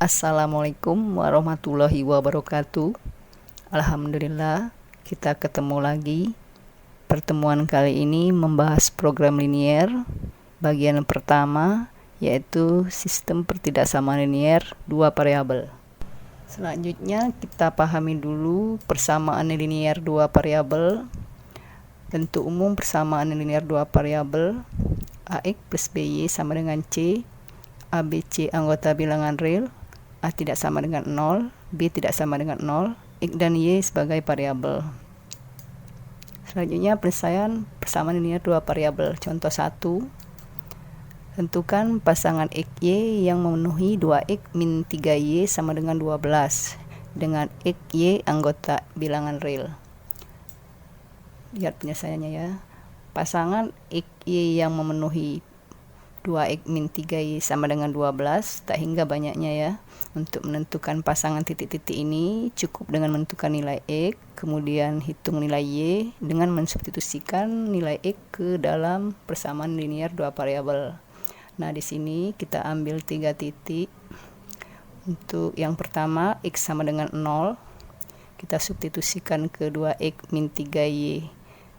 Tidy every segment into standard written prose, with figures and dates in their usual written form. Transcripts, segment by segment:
Assalamualaikum warahmatullahi wabarakatuh. Alhamdulillah, kita ketemu lagi. Pertemuan kali ini membahas program linier bagian pertama, yaitu sistem pertidaksamaan linier dua variabel. Selanjutnya kita pahami dulu persamaan linier dua variabel. Bentuk umum persamaan linier dua variabel AX plus BY sama dengan C, ABC anggota bilangan real, A tidak sama dengan 0, B tidak sama dengan 0, X dan Y sebagai variabel. Selanjutnya penyelesaian persamaan linier dua variabel. Contoh 1, tentukan pasangan X, Y yang memenuhi 2X min 3Y sama dengan 12 dengan X, Y anggota bilangan real. Lihat penyelesaiannya ya. Pasangan X, Y yang memenuhi 2X min 3Y sama dengan 12, tak hingga banyaknya ya. Untuk menentukan pasangan titik-titik ini cukup dengan menentukan nilai X, kemudian hitung nilai Y dengan mensubstitusikan nilai X ke dalam persamaan linier dua variabel. Nah, di sini kita ambil 3 titik. Untuk yang pertama X sama dengan 0, kita substitusikan ke 2X min 3Y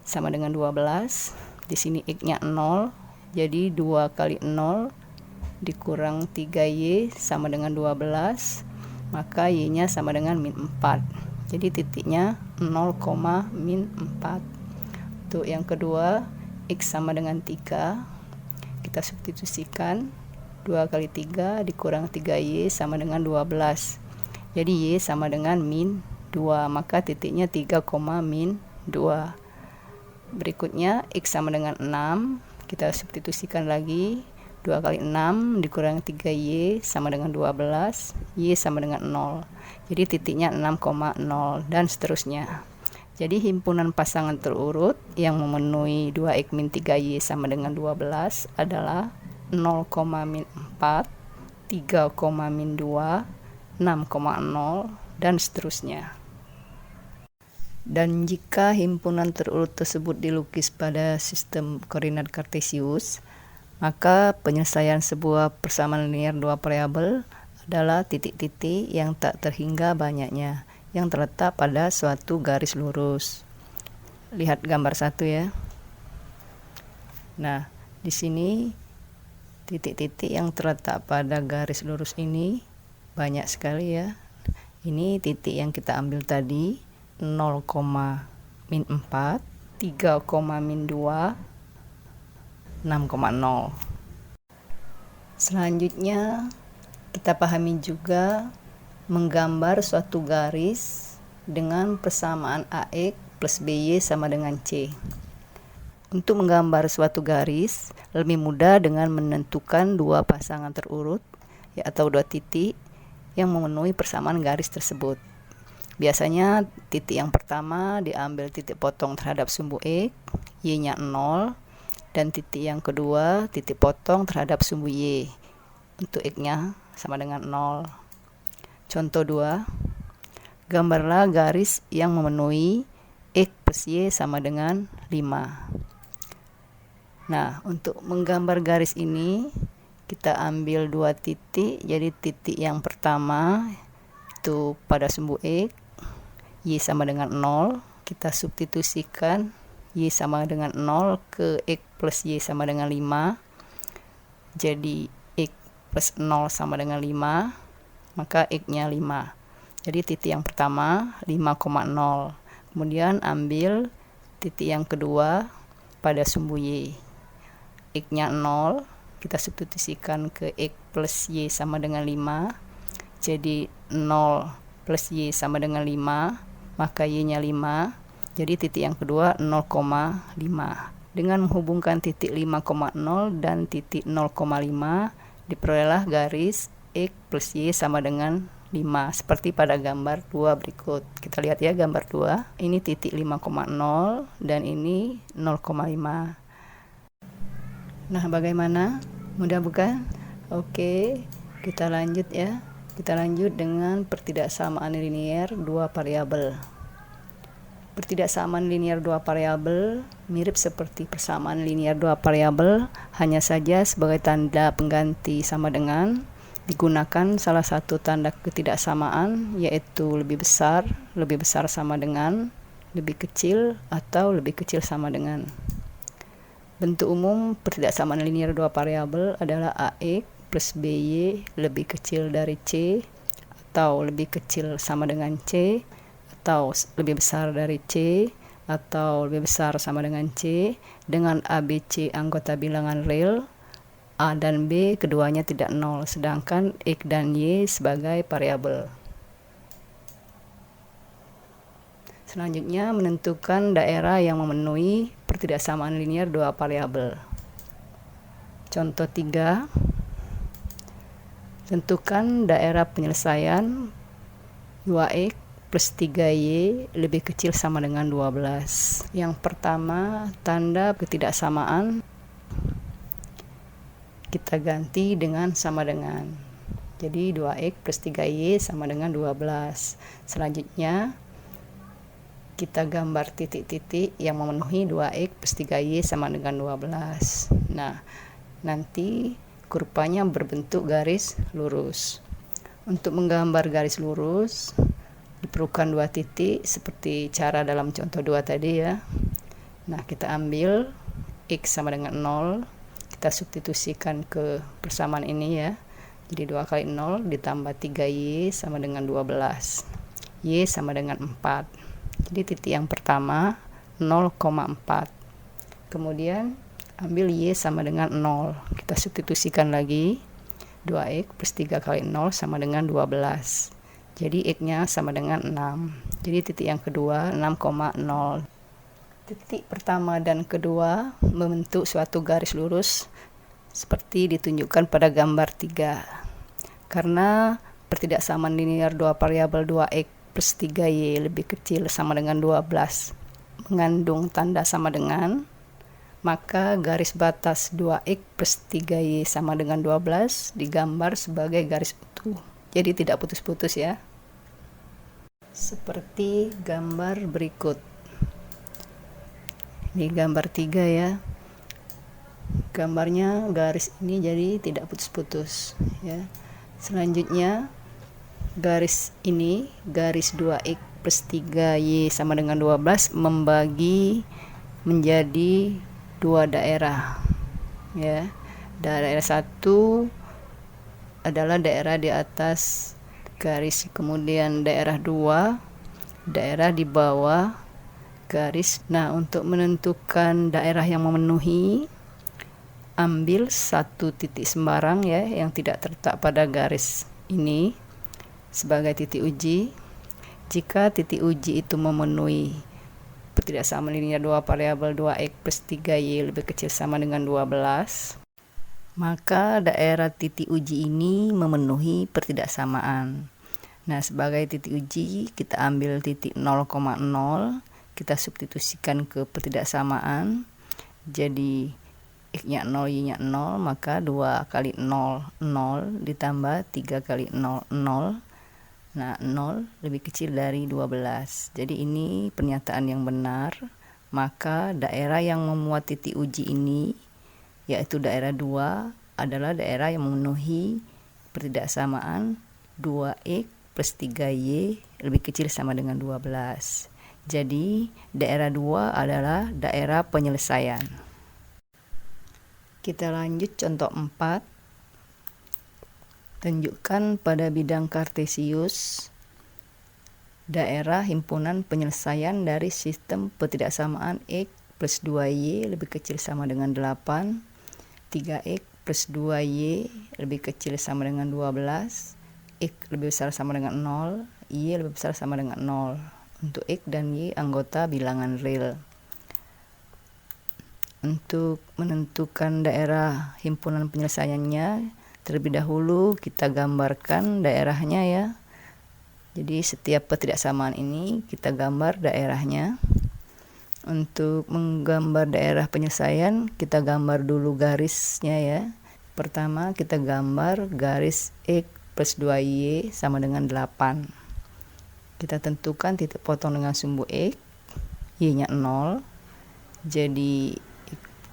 sama dengan 12. Di sini X-nya 0, jadi 2 kali 0 dikurang 3Y sama dengan 12, maka Y-nya sama dengan min 4. Jadi titiknya 0, min 4. Untuk yang kedua, X sama dengan 3, kita substitusikan 2 kali 3 dikurang 3Y sama dengan 12. Jadi Y sama dengan min 2, maka titiknya 3, min 2. Berikutnya X sama dengan 6, kita substitusikan lagi 2 kali 6 dikurang 3Y sama dengan 12, Y sama dengan 0. Jadi titiknya 6, 0 dan seterusnya. Jadi himpunan pasangan terurut yang memenuhi 2X min 3Y sama dengan 12 adalah 0, min 4, 3, min 2, 6, 0 dan seterusnya. Dan jika himpunan terurut tersebut dilukis pada sistem koordinat kartesius, maka penyelesaian sebuah persamaan linier dua variabel adalah titik-titik yang tak terhingga banyaknya, yang terletak pada suatu garis lurus. Lihat gambar 1 ya. Nah, di sini titik-titik yang terletak pada garis lurus ini banyak sekali ya. Ini titik yang kita ambil tadi, 0, min 4, 3, min 2, 6,0. Selanjutnya kita pahami juga menggambar suatu garis dengan persamaan AX plus BY sama dengan C. Untuk menggambar suatu garis lebih mudah dengan menentukan dua pasangan terurut ya, atau dua titik yang memenuhi persamaan garis tersebut. Biasanya titik yang pertama diambil titik potong terhadap sumbu X, Y-nya 0, dan titik yang kedua titik potong terhadap sumbu Y untuk X-nya sama dengan 0. Contoh 2, gambarlah garis yang memenuhi X plus Y sama dengan 5. Nah, untuk menggambar garis ini kita ambil dua titik. Jadi titik yang pertama itu pada sumbu X, Y sama dengan 0, kita substitusikan Y sama dengan 0 ke X plus Y sama dengan 5. Jadi X plus 0 sama dengan 5, maka X-nya 5. Jadi titik yang pertama 5,0. Kemudian ambil titik yang kedua pada sumbu Y. X-nya 0, kita substitusikan ke X plus Y sama dengan 5. Jadi 0 plus Y sama dengan 5, maka Y-nya 5. Jadi titik yang kedua 0,5. Dengan menghubungkan titik 5,0 dan titik 0,5 diperolehlah garis X plus Y sama dengan 5 seperti pada gambar 2 berikut. Kita lihat ya gambar 2. Ini titik 5,0 dan ini 0,5. Nah, bagaimana? Mudah bukan? Oke, kita lanjut ya. Kita lanjut dengan pertidaksamaan linier dua variabel. Pertidaksamaan linier dua variabel mirip seperti persamaan linier dua variabel, hanya saja sebagai tanda pengganti sama dengan digunakan salah satu tanda ketidaksamaan, yaitu lebih besar sama dengan, lebih kecil, atau lebih kecil sama dengan. Bentuk umum pertidaksamaan linear dua variabel adalah AX plus BY lebih kecil dari C, atau lebih kecil sama dengan C, atau lebih besar dari C, atau lebih besar sama dengan C, dengan ABC anggota bilangan real, A dan B keduanya tidak nol, sedangkan X dan Y sebagai variabel. Selanjutnya, menentukan daerah yang memenuhi pertidaksamaan linear dua variabel. Contoh 3. Tentukan daerah penyelesaian 2X plus 3Y lebih kecil sama dengan 12. Yang pertama, tanda ketidaksamaan kita ganti dengan sama dengan. Jadi 2X plus 3Y sama dengan 12. Selanjutnya kita gambar titik-titik yang memenuhi 2X plus 3Y sama dengan 12. Nah, nanti kurvanya berbentuk garis lurus. Untuk menggambar garis lurus diperlukan 2 titik seperti cara dalam contoh 2 tadi ya. Nah, kita ambil X sama dengan 0, kita substitusikan ke persamaan ini ya. Jadi 2 kali 0 ditambah 3Y sama dengan 12. Y sama dengan 4. Jadi titik yang pertama 0,4. Kemudian ambil Y sama dengan 0. Kita substitusikan lagi. 2X plus 3 kali 0 sama dengan 12. Jadi X-nya sama dengan 6. Jadi titik yang kedua 6,0. Titik pertama dan kedua membentuk suatu garis lurus seperti ditunjukkan pada gambar 3. Karena pertidaksamaan linear dua variabel 2X plus 3Y lebih kecil sama dengan 12 mengandung tanda sama dengan, maka garis batas 2X plus 3Y sama dengan 12 digambar sebagai garis utuh. Jadi tidak putus-putus ya. Seperti gambar berikut. Ini gambar 3 ya. Gambarnya garis ini jadi tidak putus-putus ya. Selanjutnya garis ini, garis 2X plus 3Y sama dengan 12 membagi menjadi 2 daerah ya. Daerah 1 adalah daerah di atas garis, kemudian daerah 2 daerah di bawah garis. Nah, untuk menentukan daerah yang memenuhi, ambil satu titik sembarang ya yang tidak terletak pada garis ini sebagai titik uji. Jika titik uji itu memenuhi pertidaksamaan linear dua variabel 2X plus 3Y lebih kecil sama dengan 12, maka daerah titik uji ini memenuhi pertidaksamaan. Nah, sebagai titik uji kita ambil titik 0,0, kita substitusikan ke pertidaksamaan. Jadi X-nya 0, Y-nya 0, maka 2 kali 0, 0 ditambah 3 kali 0, 0. Nah, 0 lebih kecil dari 12. Jadi ini pernyataan yang benar. Maka daerah yang memuat titik uji ini, yaitu daerah 2, adalah daerah yang memenuhi pertidaksamaan 2X plus 3Y lebih kecil sama dengan 12. Jadi daerah 2 adalah daerah penyelesaian. Kita lanjut contoh 4. Tunjukkan pada bidang kartesius daerah himpunan penyelesaian dari sistem pertidaksamaan X plus 2Y lebih kecil sama dengan 8, 3X plus 2Y lebih kecil sama dengan 12, X lebih besar sama dengan 0, Y lebih besar sama dengan 0. Untuk X dan Y anggota bilangan real. Untuk menentukan daerah himpunan penyelesaiannya, terlebih dahulu kita gambarkan daerahnya ya. Jadi setiap pertidaksamaan ini kita gambar daerahnya. Untuk menggambar daerah penyelesaian, kita gambar dulu garisnya ya. Pertama kita gambar garis X plus 2Y sama dengan 8. Kita tentukan titik potong dengan sumbu X, Y-nya 0. Jadi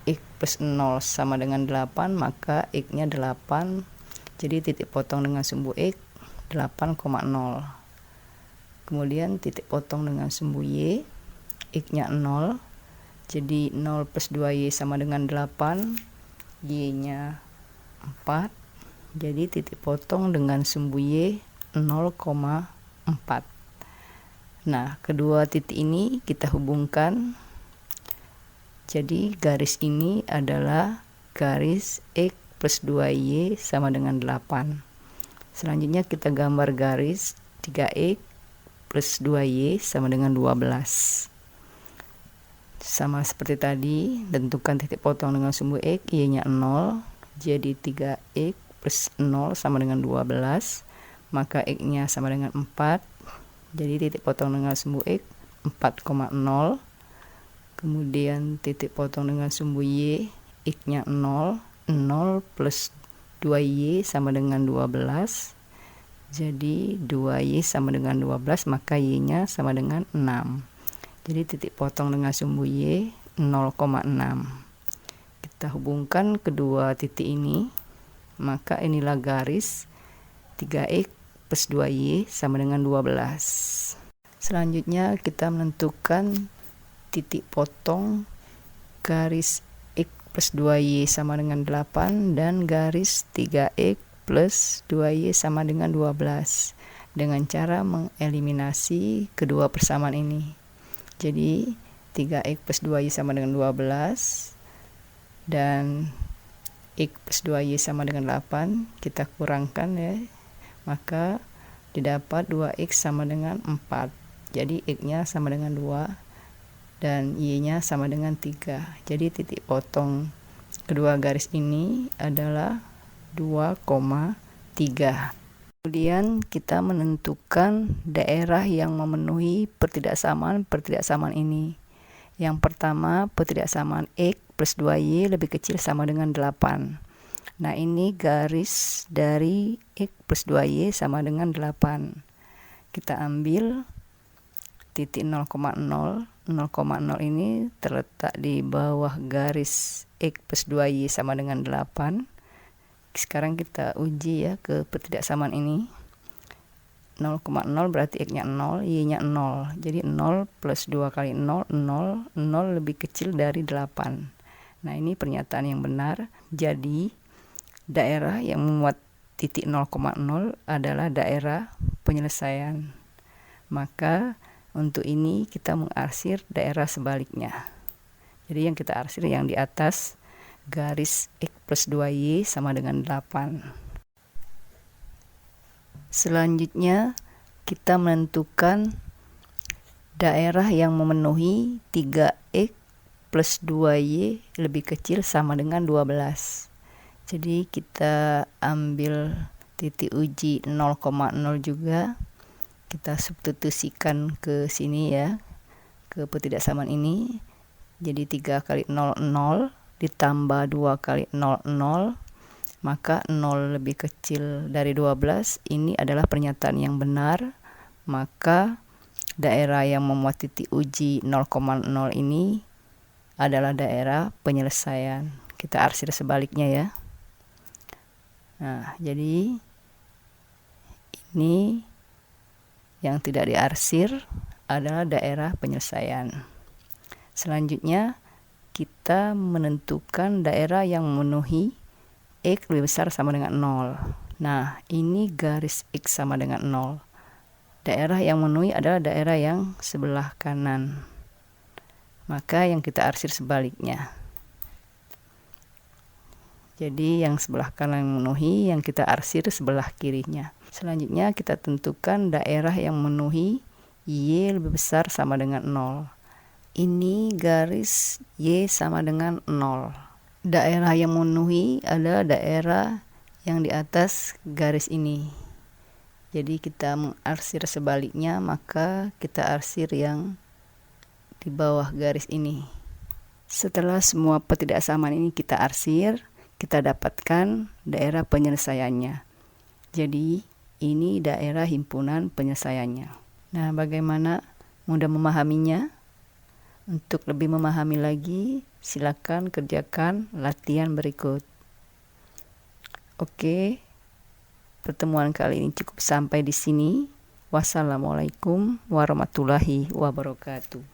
X plus 0 sama dengan 8, maka X-nya 8. Jadi titik potong dengan sumbu X 8,0. Kemudian titik potong dengan sumbu Y, X-nya 0. Jadi 0 plus 2Y sama dengan 8, Y-nya 4. Jadi titik potong dengan sumbu Y 0,4. Nah, kedua titik ini kita hubungkan. Jadi garis ini adalah garis X plus 2Y sama dengan 8. Selanjutnya kita gambar garis 3X plus 2Y sama dengan 12. Sama seperti tadi, tentukan titik potong dengan sumbu X, Y-nya 0. Jadi 3X plus 0 sama dengan 12. Maka X-nya sama dengan 4. Jadi titik potong dengan sumbu X 4,0. Kemudian titik potong dengan sumbu Y, X-nya 0. 0 plus 2Y sama dengan 12. Jadi 2Y sama dengan 12, maka Y-nya sama dengan 6. Jadi titik potong dengan sumbu Y 0,6. Kita hubungkan kedua titik ini, maka inilah garis 3X plus 2Y sama dengan 12. Selanjutnya kita menentukan titik potong garis X plus 2Y sama dengan 8 dan garis 3X plus 2Y sama dengan 12 dengan cara mengeliminasi kedua persamaan ini. Jadi 3X plus 2Y sama dengan 12 dan X plus 2Y sama dengan 8, kita kurangkan ya, maka didapat 2X sama dengan 4. Jadi X-nya sama dengan 2 dan Y-nya sama dengan 3. Jadi titik potong kedua garis ini adalah 2,3. Kemudian kita menentukan daerah yang memenuhi pertidaksamaan ini. Yang pertama, pertidaksamaan X plus 2Y lebih kecil sama dengan 8. Nah, ini garis dari X plus 2Y sama dengan 8. Kita ambil titik 0,0. 0,0 ini terletak di bawah garis X plus 2Y sama dengan 8. Sekarang kita uji ya ke pertidaksamaan ini. 0,0 berarti X-nya 0, Y-nya 0. Jadi 0 plus 2 kali 0, 0. 0 lebih kecil dari 8. Nah, ini pernyataan yang benar. Jadi daerah yang memuat titik 0,0 adalah daerah penyelesaian. Maka untuk ini kita mengarsir daerah sebaliknya. Jadi yang kita arsir yang di atas garis X plus 2Y sama dengan 8. Selanjutnya kita menentukan daerah yang memenuhi 3X plus 2Y lebih kecil sama dengan 12. Jadi kita ambil titik uji 0,0 juga. Kita substitusikan ke sini ya, ke pertidaksamaan ini. Jadi 3 kali 0, 0 ditambah 2 kali 0, 0, maka 0 lebih kecil dari 12. Ini adalah pernyataan yang benar. Maka daerah yang memuat titik uji 0,0 ini adalah daerah penyelesaian. Kita arsir sebaliknya ya. Nah, jadi ini yang tidak diarsir adalah daerah penyelesaian. Selanjutnya kita menentukan daerah yang memenuhi X lebih besar sama dengan 0. Nah, ini garis X sama dengan 0. Daerah yang memenuhi adalah daerah yang sebelah kanan. Maka yang kita arsir sebaliknya. Jadi yang sebelah kanan yang memenuhi, yang kita arsir sebelah kirinya. Selanjutnya kita tentukan daerah yang memenuhi Y lebih besar sama dengan 0. Ini garis Y sama dengan 0. Daerah yang memenuhi adalah daerah yang di atas garis ini. Jadi kita mengarsir sebaliknya, maka kita arsir yang di bawah garis ini. Setelah semua pertidaksamaan ini kita arsir, kita dapatkan daerah penyelesaiannya. Jadi ini daerah himpunan penyelesaiannya. Nah, bagaimana mudah memahaminya? Untuk lebih memahami lagi, silakan kerjakan latihan berikut. Oke, pertemuan kali ini cukup sampai di sini. Wassalamualaikum warahmatullahi wabarakatuh.